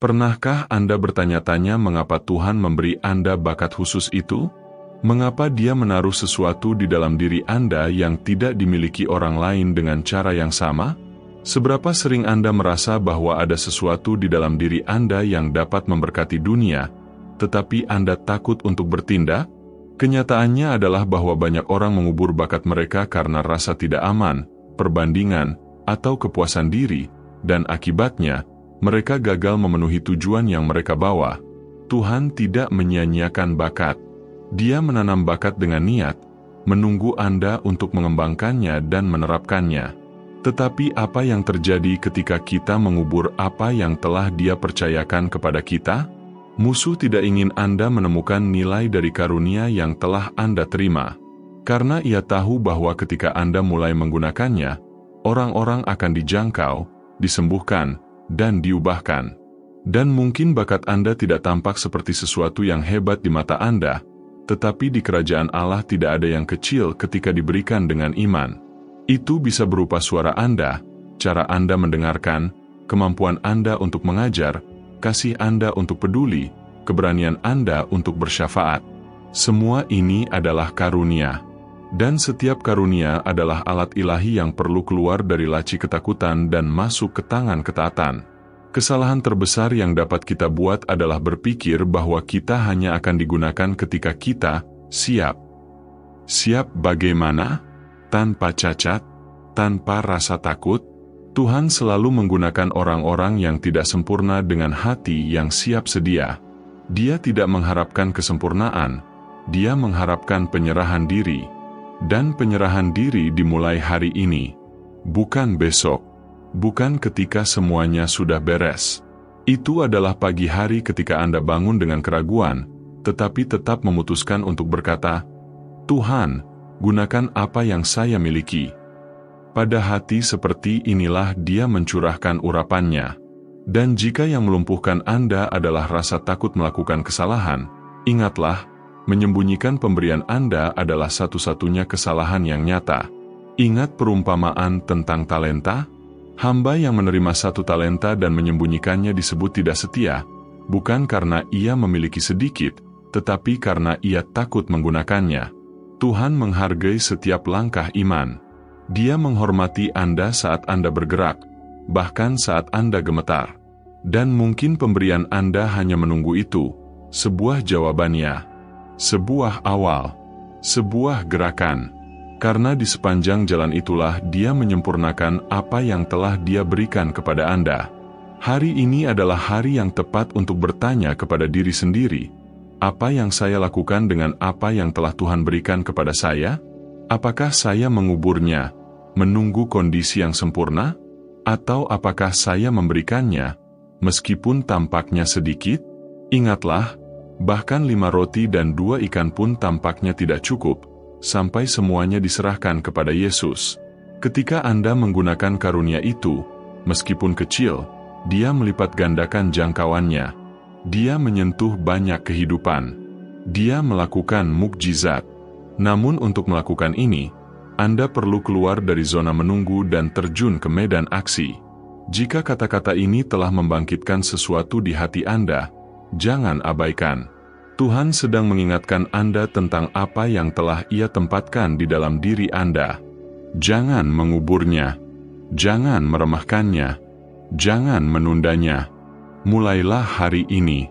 Pernahkah Anda bertanya-tanya mengapa Tuhan memberi Anda bakat khusus itu? Mengapa Dia menaruh sesuatu di dalam diri Anda yang tidak dimiliki orang lain dengan cara yang sama? Seberapa sering Anda merasa bahwa ada sesuatu di dalam diri Anda yang dapat memberkati dunia, tetapi Anda takut untuk bertindak? Kenyataannya adalah bahwa banyak orang mengubur bakat mereka karena rasa tidak aman, perbandingan, atau kepuasan diri, dan akibatnya, mereka gagal memenuhi tujuan yang mereka bawa. Tuhan tidak menyia-nyiakan bakat. Dia menanam bakat dengan niat, menunggu Anda untuk mengembangkannya dan menerapkannya. Tetapi apa yang terjadi ketika kita mengubur apa yang telah Dia percayakan kepada kita? Musuh tidak ingin Anda menemukan nilai dari karunia yang telah Anda terima. Karena ia tahu bahwa ketika Anda mulai menggunakannya, orang-orang akan dijangkau, disembuhkan, dan diubahkan. Dan mungkin bakat Anda tidak tampak seperti sesuatu yang hebat di mata Anda, tetapi di kerajaan Allah tidak ada yang kecil ketika diberikan dengan iman. Itu bisa berupa suara Anda, cara Anda mendengarkan, kemampuan Anda untuk mengajar, kasih Anda untuk peduli, keberanian Anda untuk bersyafaat. Semua ini adalah karunia. Dan setiap karunia adalah alat ilahi yang perlu keluar dari laci ketakutan dan masuk ke tangan ketaatan. Kesalahan terbesar yang dapat kita buat adalah berpikir bahwa kita hanya akan digunakan ketika kita siap. Siap bagaimana? Tanpa cacat, tanpa rasa takut. Tuhan selalu menggunakan orang-orang yang tidak sempurna dengan hati yang siap sedia. Dia tidak mengharapkan kesempurnaan, Dia mengharapkan penyerahan diri. Dan penyerahan diri dimulai hari ini, bukan besok. Bukan ketika semuanya sudah beres. Itu adalah pagi hari ketika Anda bangun dengan keraguan, tetapi tetap memutuskan untuk berkata, Tuhan, gunakan apa yang saya miliki. Pada hati seperti inilah Dia mencurahkan urapannya. Dan jika yang melumpuhkan Anda adalah rasa takut melakukan kesalahan, ingatlah, menyembunyikan pemberian Anda adalah satu-satunya kesalahan yang nyata. Ingat perumpamaan tentang talenta? Hamba yang menerima 1 talenta dan menyembunyikannya disebut tidak setia, bukan karena ia memiliki sedikit, tetapi karena ia takut menggunakannya. Tuhan menghargai setiap langkah iman. Dia menghormati Anda saat Anda bergerak, bahkan saat Anda gemetar. Dan mungkin pemberian Anda hanya menunggu itu, sebuah jawabannya, sebuah awal, sebuah gerakan. Karena di sepanjang jalan itulah Dia menyempurnakan apa yang telah Dia berikan kepada Anda. Hari ini adalah hari yang tepat untuk bertanya kepada diri sendiri, apa yang saya lakukan dengan apa yang telah Tuhan berikan kepada saya? Apakah saya menguburnya, menunggu kondisi yang sempurna? Atau apakah saya memberikannya, meskipun tampaknya sedikit? Ingatlah, bahkan 5 roti dan 2 ikan pun tampaknya tidak cukup, sampai semuanya diserahkan kepada Yesus. Ketika Anda menggunakan karunia itu, meskipun kecil, Dia melipat gandakan jangkauannya. Dia menyentuh banyak kehidupan. Dia melakukan mukjizat. Namun untuk melakukan ini, Anda perlu keluar dari zona menunggu dan terjun ke medan aksi. Jika kata-kata ini telah membangkitkan sesuatu di hati Anda, jangan abaikan. Tuhan sedang mengingatkan Anda tentang apa yang telah Ia tempatkan di dalam diri Anda. Jangan menguburnya. Jangan meremehkannya. Jangan menundanya. Mulailah hari ini.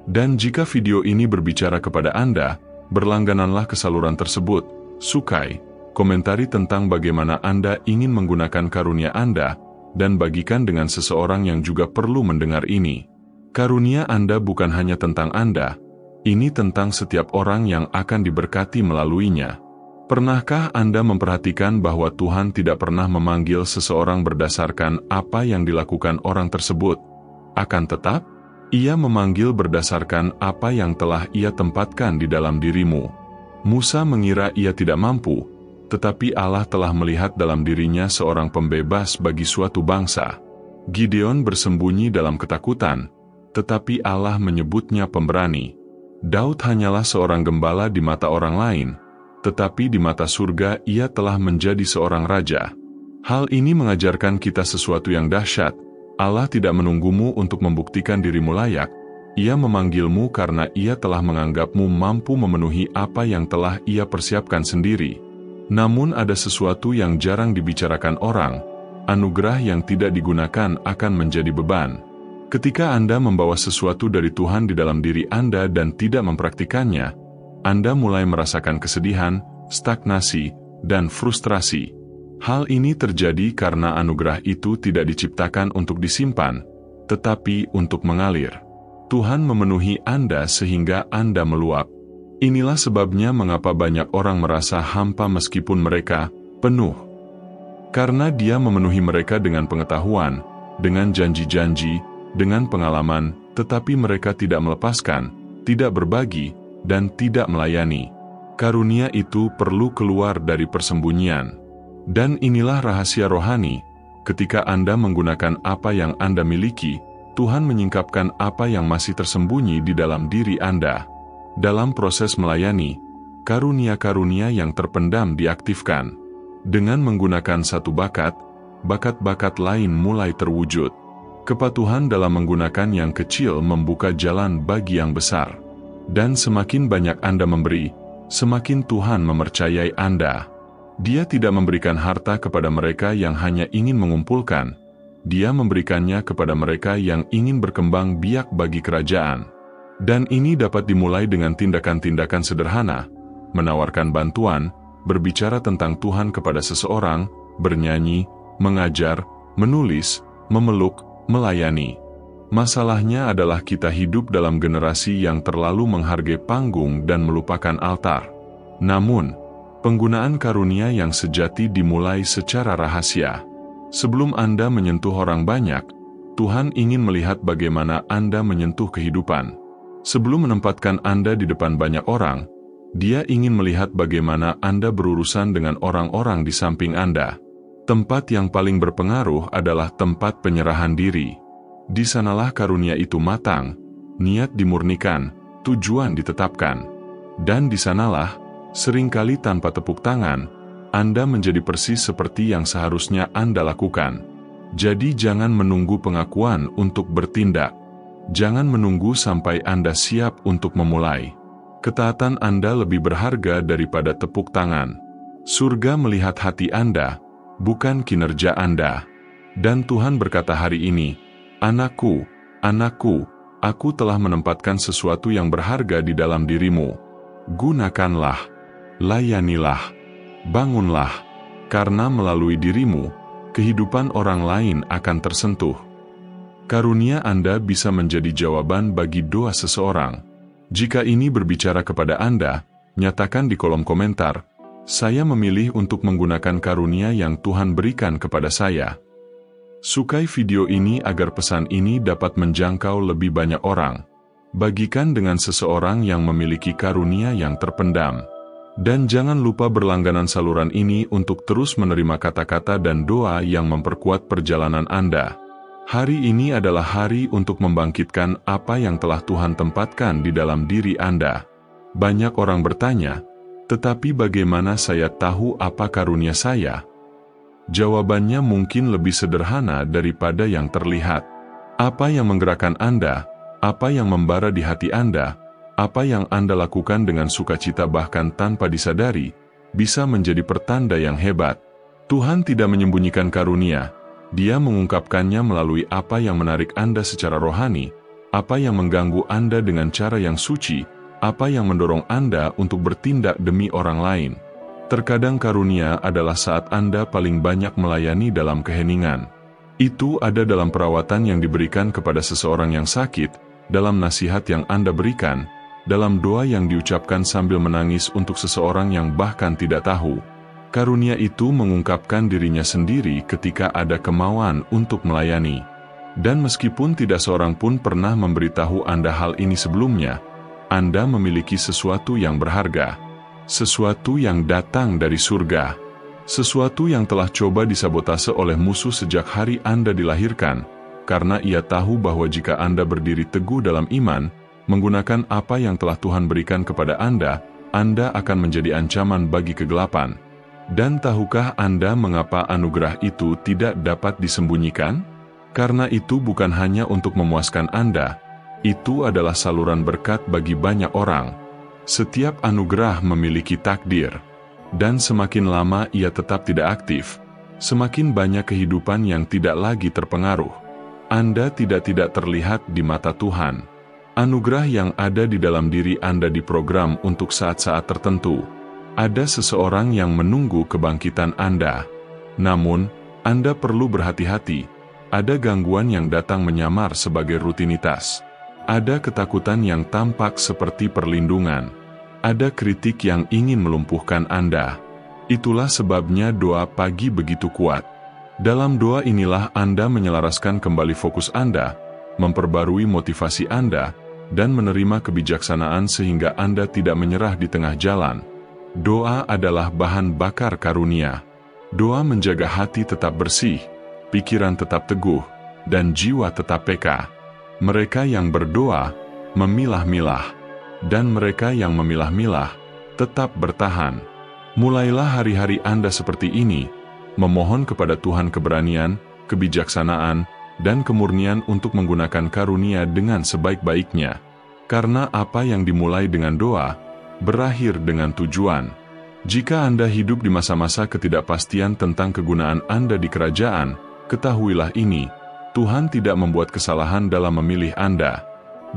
Dan jika video ini berbicara kepada Anda, berlanggananlah ke saluran tersebut, sukai, komentari tentang bagaimana Anda ingin menggunakan karunia Anda, dan bagikan dengan seseorang yang juga perlu mendengar ini. Karunia Anda bukan hanya tentang Anda, ini tentang setiap orang yang akan diberkati melaluinya. Pernahkah Anda memperhatikan bahwa Tuhan tidak pernah memanggil seseorang berdasarkan apa yang dilakukan orang tersebut? Akan tetap, Ia memanggil berdasarkan apa yang telah Ia tempatkan di dalam dirimu. Musa mengira ia tidak mampu, tetapi Allah telah melihat dalam dirinya seorang pembebas bagi suatu bangsa. Gideon bersembunyi dalam ketakutan, tetapi Allah menyebutnya pemberani. Daud hanyalah seorang gembala di mata orang lain, tetapi di mata surga ia telah menjadi seorang raja. Hal ini mengajarkan kita sesuatu yang dahsyat. Allah tidak menunggumu untuk membuktikan dirimu layak, Ia memanggilmu karena Ia telah menganggapmu mampu memenuhi apa yang telah Ia persiapkan sendiri. Namun ada sesuatu yang jarang dibicarakan orang, anugerah yang tidak digunakan akan menjadi beban. Ketika Anda membawa sesuatu dari Tuhan di dalam diri Anda dan tidak mempraktikannya, Anda mulai merasakan kesedihan, stagnasi, dan frustrasi. Hal ini terjadi karena anugerah itu tidak diciptakan untuk disimpan, tetapi untuk mengalir. Tuhan memenuhi Anda sehingga Anda meluap. Inilah sebabnya mengapa banyak orang merasa hampa meskipun mereka penuh. Karena Dia memenuhi mereka dengan pengetahuan, dengan janji-janji, dengan pengalaman, tetapi mereka tidak melepaskan, tidak berbagi, dan tidak melayani. Karunia itu perlu keluar dari persembunyian. Dan inilah rahasia rohani, ketika Anda menggunakan apa yang Anda miliki, Tuhan menyingkapkan apa yang masih tersembunyi di dalam diri Anda. Dalam proses melayani, karunia-karunia yang terpendam diaktifkan. Dengan menggunakan satu bakat, bakat-bakat lain mulai terwujud. Kepatuhan dalam menggunakan yang kecil membuka jalan bagi yang besar. Dan semakin banyak Anda memberi, semakin Tuhan mempercayai Anda. Dia tidak memberikan harta kepada mereka yang hanya ingin mengumpulkan. Dia memberikannya kepada mereka yang ingin berkembang biak bagi kerajaan. Dan ini dapat dimulai dengan tindakan-tindakan sederhana, menawarkan bantuan, berbicara tentang Tuhan kepada seseorang, bernyanyi, mengajar, menulis, memeluk, melayani. Masalahnya adalah kita hidup dalam generasi yang terlalu menghargai panggung dan melupakan altar. Namun, penggunaan karunia yang sejati dimulai secara rahasia. Sebelum Anda menyentuh orang banyak, Tuhan ingin melihat bagaimana Anda menyentuh kehidupan. Sebelum menempatkan Anda di depan banyak orang, Dia ingin melihat bagaimana Anda berurusan dengan orang-orang di samping Anda. Tempat yang paling berpengaruh adalah tempat penyerahan diri. Di sanalah karunia itu matang, niat dimurnikan, tujuan ditetapkan. Dan di sanalah, seringkali tanpa tepuk tangan, Anda menjadi persis seperti yang seharusnya Anda lakukan. Jadi jangan menunggu pengakuan untuk bertindak. Jangan menunggu sampai Anda siap untuk memulai. Ketaatan Anda lebih berharga daripada tepuk tangan. Surga melihat hati Anda, bukan kinerja Anda. Dan Tuhan berkata hari ini, "Anakku, anakku, Aku telah menempatkan sesuatu yang berharga di dalam dirimu. Gunakanlah, layanilah. Bangunlah, karena melalui dirimu, kehidupan orang lain akan tersentuh." Karunia Anda bisa menjadi jawaban bagi doa seseorang. Jika ini berbicara kepada Anda, nyatakan di kolom komentar, "Saya memilih untuk menggunakan karunia yang Tuhan berikan kepada saya." Sukai video ini agar pesan ini dapat menjangkau lebih banyak orang. Bagikan dengan seseorang yang memiliki karunia yang terpendam. Dan jangan lupa berlangganan saluran ini untuk terus menerima kata-kata dan doa yang memperkuat perjalanan Anda. Hari ini adalah hari untuk membangkitkan apa yang telah Tuhan tempatkan di dalam diri Anda. Banyak orang bertanya, "Tetapi bagaimana saya tahu apa karunia saya?" Jawabannya mungkin lebih sederhana daripada yang terlihat. Apa yang menggerakkan Anda, apa yang membara di hati Anda, apa yang Anda lakukan dengan sukacita bahkan tanpa disadari, bisa menjadi pertanda yang hebat. Tuhan tidak menyembunyikan karunia, Dia mengungkapkannya melalui apa yang menarik Anda secara rohani, apa yang mengganggu Anda dengan cara yang suci, apa yang mendorong Anda untuk bertindak demi orang lain. Terkadang karunia adalah saat Anda paling banyak melayani dalam keheningan. Itu ada dalam perawatan yang diberikan kepada seseorang yang sakit, dalam nasihat yang Anda berikan, dalam doa yang diucapkan sambil menangis untuk seseorang yang bahkan tidak tahu. Karunia itu mengungkapkan dirinya sendiri ketika ada kemauan untuk melayani. Dan meskipun tidak seorang pun pernah memberitahu Anda hal ini sebelumnya, Anda memiliki sesuatu yang berharga. Sesuatu yang datang dari surga. Sesuatu yang telah coba disabotase oleh musuh sejak hari Anda dilahirkan, karena ia tahu bahwa jika Anda berdiri teguh dalam iman, menggunakan apa yang telah Tuhan berikan kepada Anda akan menjadi ancaman bagi kegelapan. Dan tahukah Anda mengapa anugerah itu tidak dapat disembunyikan? Karena itu bukan hanya untuk memuaskan Anda, itu adalah saluran berkat bagi banyak orang. Setiap anugerah memiliki takdir, dan semakin lama ia tetap tidak aktif, semakin banyak kehidupan yang tidak lagi terpengaruh. Anda tidak terlihat di mata Tuhan. Anugerah yang ada di dalam diri Anda diprogram untuk saat-saat tertentu. Ada seseorang yang menunggu kebangkitan Anda. Namun, Anda perlu berhati-hati. Ada gangguan yang datang menyamar sebagai rutinitas. Ada ketakutan yang tampak seperti perlindungan. Ada kritik yang ingin melumpuhkan Anda. Itulah sebabnya doa pagi begitu kuat. Dalam doa inilah Anda menyelaraskan kembali fokus Anda, memperbarui motivasi Anda, dan menerima kebijaksanaan sehingga Anda tidak menyerah di tengah jalan. Doa adalah bahan bakar karunia. Doa menjaga hati tetap bersih, pikiran tetap teguh, dan jiwa tetap peka. Mereka yang berdoa, memilah-milah, dan mereka yang memilah-milah, tetap bertahan. Mulailah hari-hari Anda seperti ini, memohon kepada Tuhan keberanian, kebijaksanaan, dan kemurnian untuk menggunakan karunia dengan sebaik-baiknya. Karena apa yang dimulai dengan doa, berakhir dengan tujuan. Jika Anda hidup di masa-masa ketidakpastian tentang kegunaan Anda di kerajaan, ketahuilah ini, Tuhan tidak membuat kesalahan dalam memilih Anda.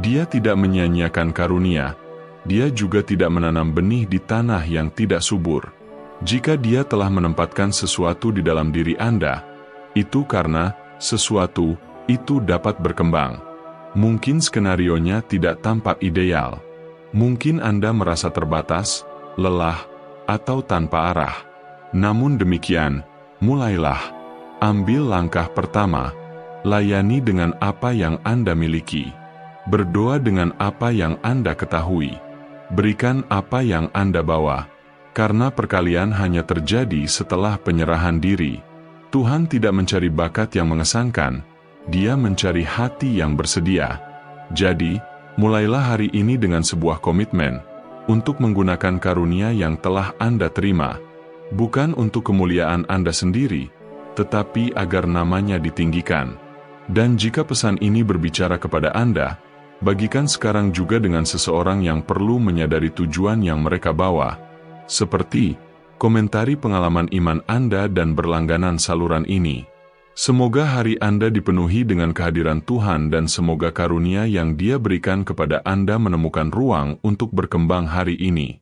Dia tidak menyia-nyiakan karunia. Dia juga tidak menanam benih di tanah yang tidak subur. Jika Dia telah menempatkan sesuatu di dalam diri Anda, itu karena sesuatu itu dapat berkembang. Mungkin skenarionya tidak tampak ideal. Mungkin Anda merasa terbatas, lelah, atau tanpa arah. Namun demikian, mulailah. Ambil langkah pertama, layani dengan apa yang Anda miliki. Berdoa dengan apa yang Anda ketahui. Berikan apa yang Anda bawa. Karena perkalian hanya terjadi setelah penyerahan diri. Tuhan tidak mencari bakat yang mengesankan, Dia mencari hati yang bersedia. Jadi, mulailah hari ini dengan sebuah komitmen untuk menggunakan karunia yang telah Anda terima. Bukan untuk kemuliaan Anda sendiri, tetapi agar namanya ditinggikan. Dan jika pesan ini berbicara kepada Anda, bagikan sekarang juga dengan seseorang yang perlu menyadari tujuan yang mereka bawa. Seperti, komentari pengalaman iman Anda dan berlangganan saluran ini. Semoga hari Anda dipenuhi dengan kehadiran Tuhan dan semoga karunia yang Dia berikan kepada Anda menemukan ruang untuk berkembang hari ini.